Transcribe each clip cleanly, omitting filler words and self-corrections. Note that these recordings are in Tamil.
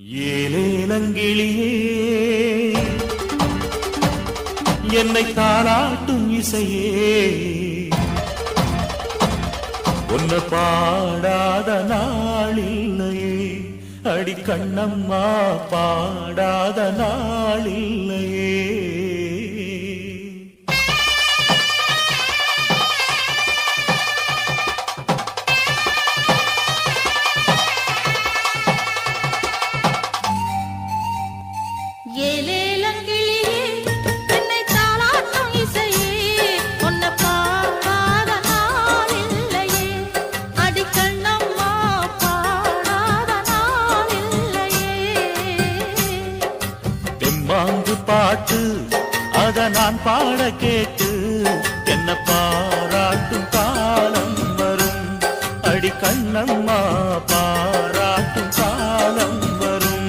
ஏலேலங்கிளியே என்னை தாளாட்டும் இசையே உன்னை பாடாத நாளில்லையே அடி கண்ணம்மா பாடாத நாளில்லையே பாட்டு அத நான் பாட கேட்டு என்ன பாராட்டும் காலம் வரும் அடி கண்ணம்மா பாராட்டும் காலம் வரும்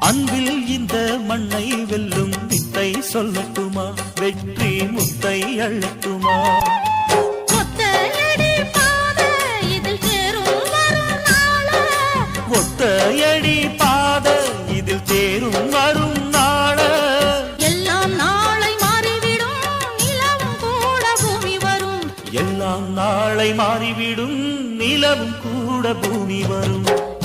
அன்பில் இந்த மண்ணை வெல்லும் வித்தை சொல்லட்டுமா வெற்றி முத்தை அள்ளட்டுமா ஒத்தையடி பாதை இதில் தேரும் வரும் நாள எல்லாம் நாளை மாறிவிடும் நிலவும் கூட பூமி வரும்